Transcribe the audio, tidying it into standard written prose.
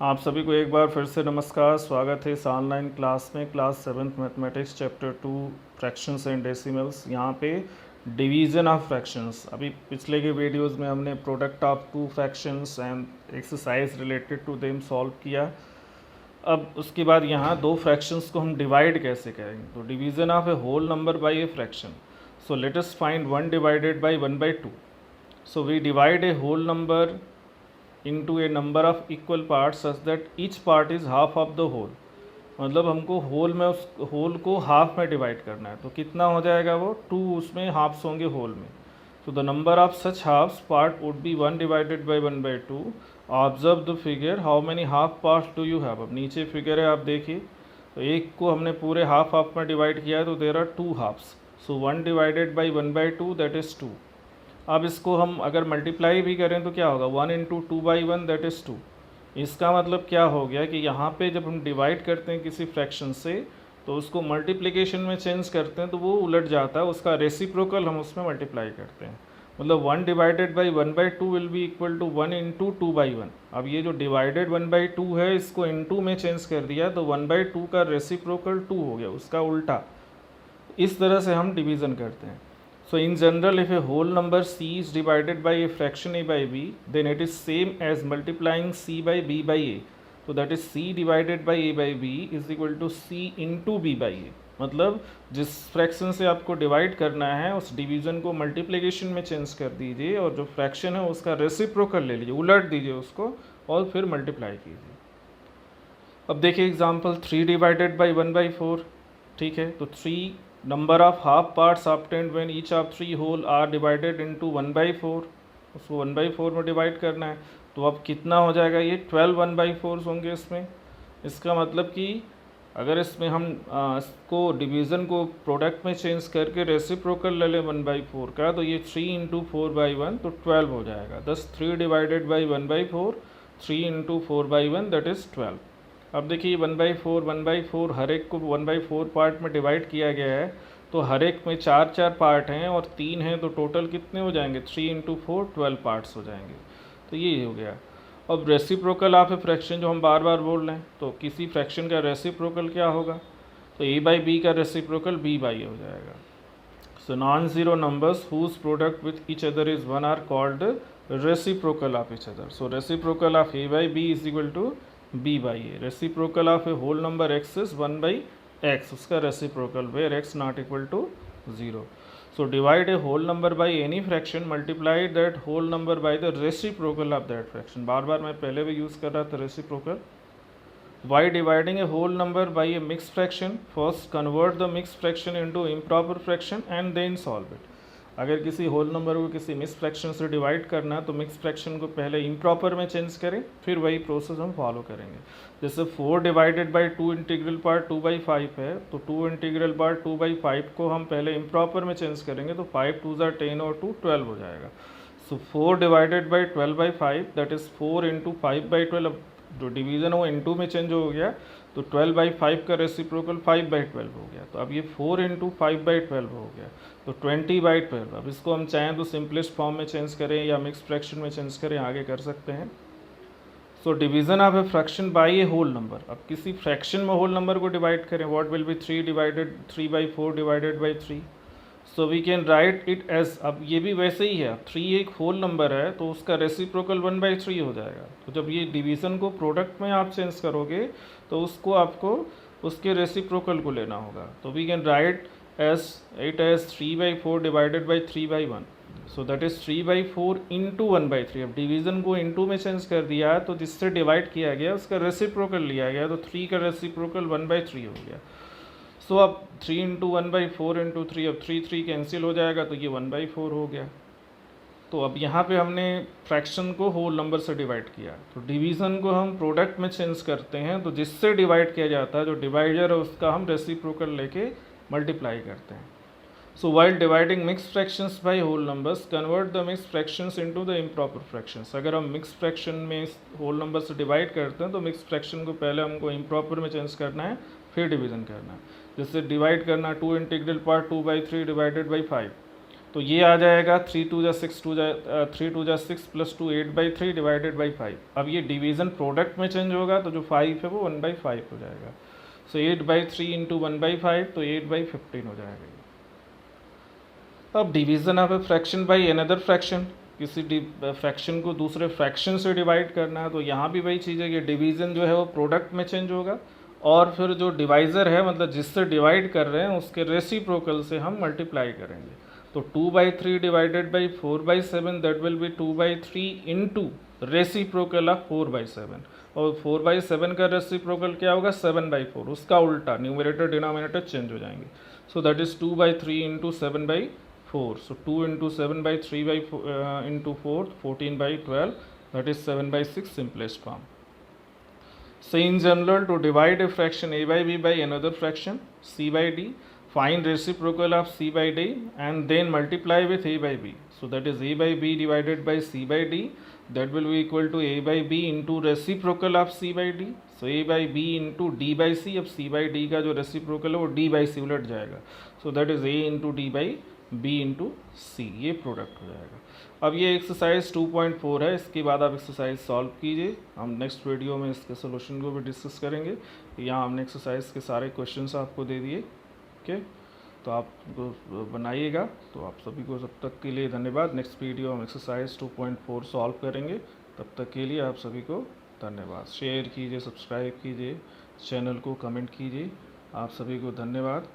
आप सभी को एक बार फिर से नमस्कार। स्वागत है इस ऑनलाइन क्लास में, class 7th mathematics chapter 2 fractions and decimals. यहाँ पे डिवीज़न ऑफ फ्रैक्शंस, अभी पिछले के वीडियोस में हमने product of two fractions and exercise related to them solve किया। अब उसके बाद यहाँ दो फ्रैक्शंस को हम डिवाइड कैसे करेंगे, तो division of a whole number by a fraction. So let us find 1 divided by 1/2। So we divide a whole number into a number of equal parts such that each part is half of the whole। मतलब हमको whole में उस whole को half में divide करना है, तो कितना हो जाएगा वो 2, उसमें हाफ्स होंगे होल में। तो the number of such halves part would be 1 divided by 1/2। Observe the figure, how many half parts do you have. अब नीचे फिगर है, आप देखिए, तो एक को हमने पूरे हाफ हाफ में डिवाइड किया है, तो there are 2 halves. So 1 divided by 1/2 that is 2। अब इसको हम अगर मल्टीप्लाई भी करें तो क्या होगा, 1 इंटू 2/1 दैट इज़ 2। इसका मतलब क्या हो गया कि यहाँ पे जब हम डिवाइड करते हैं किसी फ्रैक्शन से, तो उसको मल्टीप्लिकेशन में चेंज करते हैं तो वो उलट जाता है, उसका रेसिप्रोकल हम उसमें मल्टीप्लाई करते हैं। मतलब 1 divided by 1/2 will be equal to 1 into 2/1। अब ये जो डिवाइडेड 1/2 है, इसको इंटू में चेंज कर दिया, तो 1/2 का रेसिप्रोकल 2 हो गया, उसका उल्टा। इस तरह से हम डिवीज़न करते हैं। So in general, if a whole number c is divided by a fraction a by b, then it is same as multiplying c by b by a. So that is c divided by a by b is equal to c into b by a। मतलब जिस fraction से आपको divide करना है उस division को multiplication में change कर दीजिए, और जो फ्रैक्शन है उसका रेसिप्रोकल ले लीजिए, उलट दीजिए उसको, और फिर मल्टीप्लाई कीजिए। अब देखिए एग्जाम्पल 3 डिवाइडेड बाई 1/4। ठीक है, तो 3 number of half parts obtained when each of 3 whole are divided into 1/4। उसको 1/4 में डिवाइड करना है, तो अब कितना हो जाएगा, ये 12 1/4 होंगे इसमें। इसका मतलब कि अगर इसमें हम इसको डिवीज़न को प्रोडक्ट में चेंज करके रेसिप्रोकल ले लें 1/4 का, तो ये 3 इंटू 4/1 तो 12 हो जाएगा। दस 3 divided by 1/4, 3 into 4/1 that is 12। अब देखिए 1/4 हर एक को 1/4 पार्ट में डिवाइड किया गया है, तो हर एक में 4 पार्ट हैं और 3 हैं, तो टोटल कितने हो जाएंगे, 3 इंटू 4 12 पार्ट्स हो जाएंगे। तो ये हो गया। अब रेसिप्रोकल ऑफ ए फ्रैक्शन जो हम बार बार बोल रहे हैं, तो किसी फ्रैक्शन का रेसिप्रोकल क्या होगा, तो a बाई बी का रेसिप्रोकल b बाई ए हो जाएगा। So non zero numbers whose product with each other is 1 are called reciprocal of each other. So reciprocal of a by B is equal to b by A. Reciprocal of a whole number x is 1 by x, उसका reciprocal where x not equal to 0। So divide a whole number by any fraction, multiply that whole number by the reciprocal of that fraction। बार बार मैं पहले भी use कर रहा था reciprocal। By dividing a whole number by a mixed fraction, first convert the mixed fraction into improper fraction and then solve it। अगर किसी whole number को किसी मिक्स फ्रैक्शन से डिवाइड करना है, तो मिक्स फ्रैक्शन को पहले इम्प्रॉपर में चेंज करें, फिर वही प्रोसेस हम फॉलो करेंगे। जैसे 4 डिवाइडेड बाई 2 इंटीग्रल पार्ट 2/5 है, तो 2 इंटीग्रल पार्ट 2/5 को हम पहले इम्प्रॉपर में चेंज करेंगे, तो 5 2 10 और 2 12 हो जाएगा। सो 4 divided by 12/5 that is 4 into 5/12। अब जो डिवीज़न है वो इंटू में चेंज हो गया, तो 12/5 का रेसिप्रोकल 5/12 हो गया। तो अब ये 4 इंटू 5/12 हो गया, तो 20/12। अब इसको हम चाहें तो सिंपलेस्ट फॉर्म में चेंज करें या मिक्स फ्रैक्शन में चेंज करें, आगे कर सकते हैं। So division of a fraction by a whole number. अब किसी फ्रैक्शन में होल नंबर को डिवाइड करें, what will be 3/4 divided by 3। So we can write it as, अब ये भी वैसे ही है, 3 एक होल नंबर है, तो उसका रेसिप्रोकल 1/3 हो जाएगा। तो जब ये डिवीज़न को प्रोडक्ट में आप चेंज करोगे, तो उसको आपको उसके रेसिप्रोकल को लेना होगा। तो we can write as it as 3/4 divided by 3/1। So that is 3/4 into 1/3। अब डिवीज़न को इंटू में चेंज कर दिया है, तो जिससे डिवाइड किया गया उसका रेसिप्रोकल लिया गया, तो 3 का रेसिप्रोकल 1/3 हो गया। सो अब 3 इंटू 1/4 इंटू 3, अब 3 कैंसिल हो जाएगा, तो ये 1/4 हो गया। तो अब यहाँ पे हमने फ्रैक्शन को होल नंबर से डिवाइड किया, तो डिवीज़न को हम प्रोडक्ट में चेंज करते हैं, तो जिससे डिवाइड किया जाता है, जो डिवाइडर है उसका हम रेसिप्रोकल लेके मल्टीप्लाई करते हैं। So while dividing mix fractions by whole numbers, convert the mix fractions into the improper fractions. अगर हम मिक्स फ्रैक्शन में होल नंबर से डिवाइड करते हैं, तो मिक्स फ्रैक्शन को पहले हमको इम्प्रॉपर में चेंज करना है, फिर डिवीज़न करना है। जैसे डिवाइड करना 2 इंटीग्रल पार्ट 2/3 डिवाइडेड बाई 5, तो ये आ जाएगा 3 2 जा 6 3 2 जा 6 प्लस 2 8/3 डिवाइडेड बाई 5। अब ये डिवीज़न प्रोडक्ट में चेंज होगा तो जो 5 है वो 1/5 हो जाएगा। सो 8/3 इंटू 1/5 तो 8/15 हो जाएगा। अब division of a fraction by another fraction, किसी फ्रैक्शन को दूसरे फ्रैक्शन से डिवाइड करना है तो यहाँ भी वही चीज़ है कि डिवीज़न जो है वो प्रोडक्ट में चेंज होगा और फिर जो डिवाइज़र है मतलब जिससे डिवाइड कर रहे हैं उसके रेसिप्रोकल से हम मल्टीप्लाई करेंगे। तो 2/3 divided by 4/7 that will be 2/3 into reciprocal of 4/7, और 4/7 का रेसिप्रोकल क्या होगा 7/4, उसका उल्टा न्यूमरेटर डिनोमिनेटर चेंज हो जाएंगे। सो that is 2/3 into 7/4, so 2 into 7/3 into 4 14/12, that is 7/6 simplest form. So in general, to divide a fraction a by b by another fraction c by d, find reciprocal of c by d and then multiply with a by b. So that is a by b divided by c by d, that will be equal to a by b into reciprocal of c by d. So a by b into d by c, अब c by d का जो reciprocal है वो d by c उलट जाएगा। So that is a into d by b into C, ये product हो जाएगा। अब ये एक्सरसाइज 2.4 है, इसके बाद आप एक्सरसाइज सॉल्व कीजिए। हम नेक्स्ट वीडियो में इसके सोल्यूशन को भी डिस्कस करेंगे। यहाँ हमने एक्सरसाइज के सारे क्वेश्चंस आपको दे दिए, ओके, तो आप बनाइएगा। तो आप सभी को तब तक के लिए धन्यवाद। नेक्स्ट वीडियो हम एक्सरसाइज 2.4 सॉल्व करेंगे, तब तक के लिए आप सभी को धन्यवाद। शेयर कीजिए, सब्सक्राइब कीजिए चैनल को, कमेंट कीजिए। आप सभी को धन्यवाद।